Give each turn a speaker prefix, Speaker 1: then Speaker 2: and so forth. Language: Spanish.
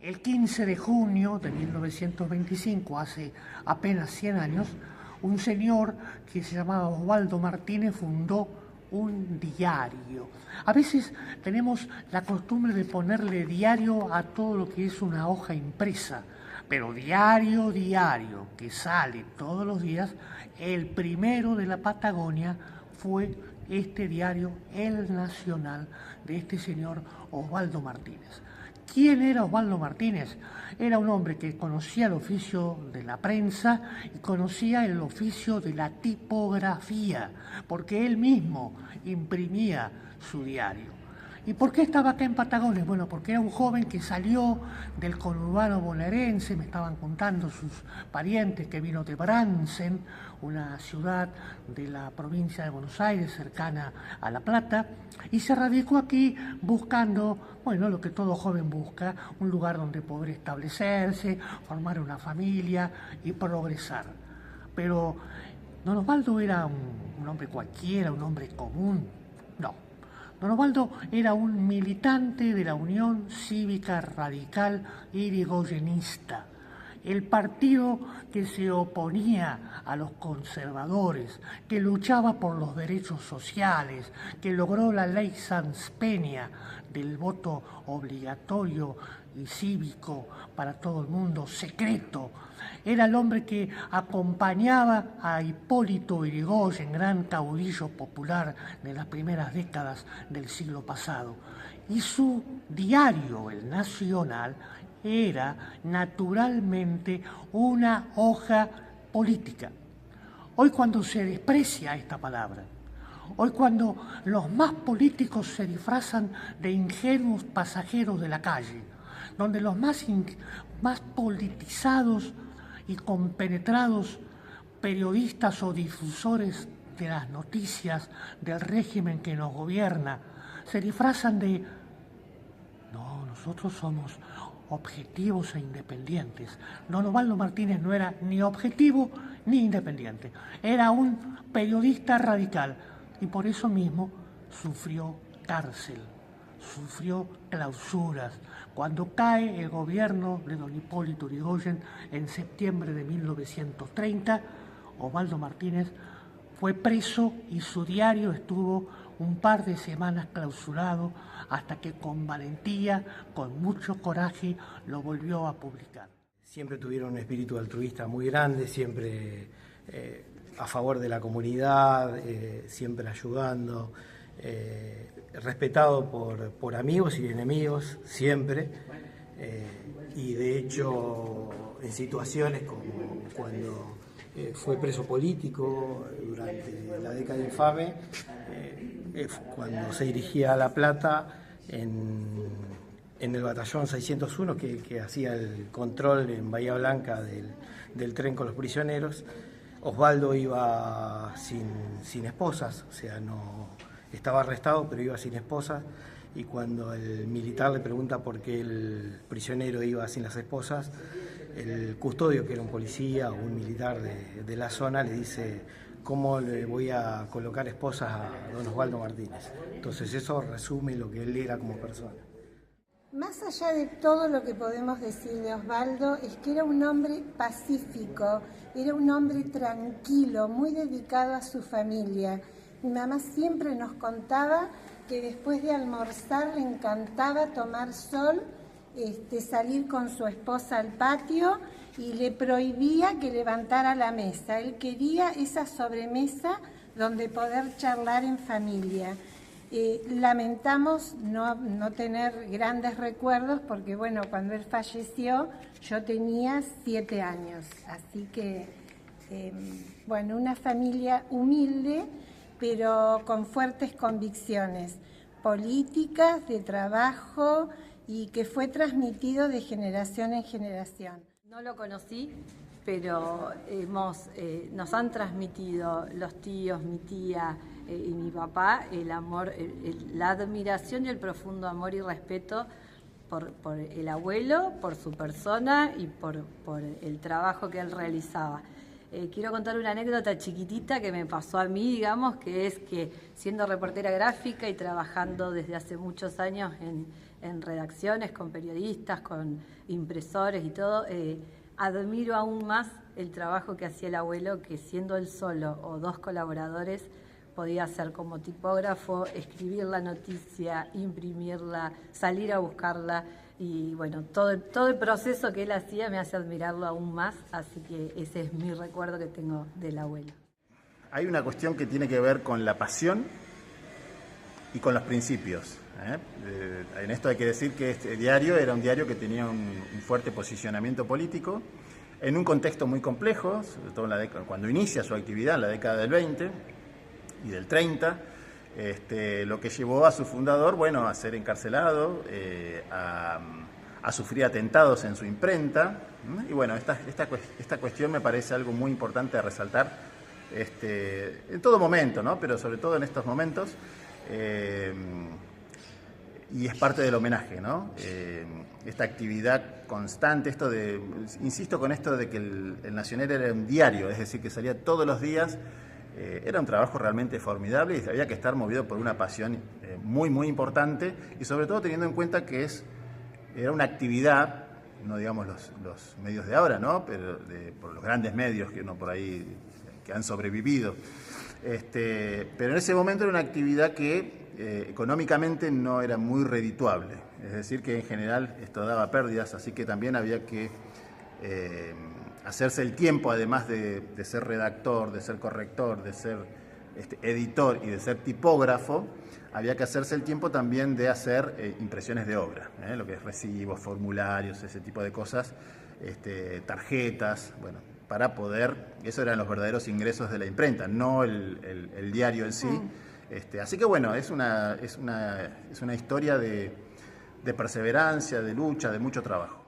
Speaker 1: El 15 de junio de 1925, hace apenas 100 años, un señor que se llamaba Osvaldo Martínez fundó un diario. A veces tenemos la costumbre de ponerle diario a todo lo que es una hoja impresa, pero diario, que sale todos los días, el primero de la Patagonia fue este diario, El Nacional, de este señor Osvaldo Martínez. ¿Quién era Osvaldo Martínez? Era un hombre que conocía el oficio de la prensa y conocía el oficio de la tipografía, porque él mismo imprimía su diario. ¿Y por qué estaba acá en Patagones? Bueno, porque era un joven que salió del conurbano bonaerense, me estaban contando sus parientes, que vino de Bransen, una ciudad de la provincia de Buenos Aires, cercana a La Plata, y se radicó aquí buscando, bueno, lo que todo joven busca, un lugar donde poder establecerse, formar una familia y progresar. Pero don Osvaldo era un hombre cualquiera, un hombre común. No. Don Osvaldo era un militante de la Unión Cívica Radical Irigoyenista, el partido que se oponía a los conservadores, que luchaba por los derechos sociales, que logró la ley Sanz Peña del voto obligatorio y cívico para todo el mundo, secreto. Era el hombre que acompañaba a Hipólito Yrigoyen, gran caudillo popular de las primeras décadas del siglo pasado. Y su diario, El Nacional, era naturalmente una hoja política. Hoy, cuando se desprecia esta palabra, hoy cuando los más políticos se disfrazan de ingenuos pasajeros de la calle, donde los más politizados y compenetrados periodistas o difusores de las noticias del régimen que nos gobierna se disfrazan de no, nosotros somos objetivos e independientes. Don Osvaldo Martínez no era ni objetivo ni independiente, era un periodista radical y por eso mismo sufrió cárcel, sufrió clausuras. Cuando cae el gobierno de don Hipólito Yrigoyen en septiembre de 1930, Osvaldo Martínez fue preso y su diario estuvo un par de semanas clausurado hasta que con valentía, con mucho coraje, lo volvió a publicar.
Speaker 2: Siempre tuvieron un espíritu altruista muy grande, siempre a favor de la comunidad, siempre ayudando, respetado por amigos y enemigos, siempre. Y de hecho, en situaciones como cuando fue preso político durante la década infame, cuando se dirigía a La Plata en el batallón 601 que hacía el control en Bahía Blanca del tren con los prisioneros. Osvaldo iba sin esposas, o sea, no estaba arrestado, pero iba sin esposas, y cuando el militar le pregunta por qué el prisionero iba sin las esposas, el custodio, que era un policía o un militar de la zona, le dice: ¿cómo le voy a colocar esposas a don Osvaldo Martínez? Entonces eso resume lo que él era como persona.
Speaker 3: Más allá de todo lo que podemos decir de Osvaldo, es que era un hombre pacífico, era un hombre tranquilo, muy dedicado a su familia. Mi mamá siempre nos contaba que después de almorzar le encantaba tomar sol, salir con su esposa al patio, y le prohibía que levantara la mesa. Él quería esa sobremesa donde poder charlar en familia. Lamentamos no tener grandes recuerdos porque, bueno, cuando él falleció yo tenía 7 años. Así que, bueno, una familia humilde, pero con fuertes convicciones políticas, de trabajo, y que fue transmitido de generación en generación.
Speaker 4: No lo conocí, pero nos han transmitido los tíos, mi tía y mi papá, el amor, la admiración y el profundo amor y respeto por el abuelo, por su persona y por el trabajo que él realizaba. Quiero contar una anécdota chiquitita que me pasó a mí, digamos, que es que siendo reportera gráfica y trabajando desde hace muchos años en redacciones, con periodistas, con impresores y todo, admiro aún más el trabajo que hacía el abuelo, que siendo él solo o 2 colaboradores, podía hacer como tipógrafo, escribir la noticia, imprimirla, salir a buscarla. Y bueno, todo el proceso que él hacía me hace admirarlo aún más, así que ese es mi recuerdo que tengo del abuelo.
Speaker 5: Hay una cuestión que tiene que ver con la pasión y con los principios. En esto hay que decir que este diario era un diario que tenía un fuerte posicionamiento político, en un contexto muy complejo, sobre todo cuando inicia su actividad en la década del 20 y del 30, lo que llevó a su fundador, bueno, a ser encarcelado, a sufrir atentados en su imprenta, y bueno, esta cuestión me parece algo muy importante a resaltar en todo momento, ¿no? Pero sobre todo en estos momentos, y es parte del homenaje, ¿no? Esta actividad constante, insisto con esto de que el Nacional era un diario, es decir, que salía todos los días. Era un trabajo realmente formidable y había que estar movido por una pasión muy, muy importante, y sobre todo teniendo en cuenta que era una actividad, no digamos los medios de ahora, ¿no? Pero por los grandes medios que por ahí que han sobrevivido. Pero en ese momento era una actividad que económicamente no era muy redituable, es decir, que en general esto daba pérdidas, así que también había que hacerse el tiempo, además de ser redactor, de ser corrector, de ser editor y de ser tipógrafo, había que hacerse el tiempo también de hacer impresiones de obra, lo que es recibos, formularios, ese tipo de cosas, tarjetas, bueno, para poder, esos eran los verdaderos ingresos de la imprenta, no el diario en sí. Así que bueno, es una historia de perseverancia, de lucha, de mucho trabajo.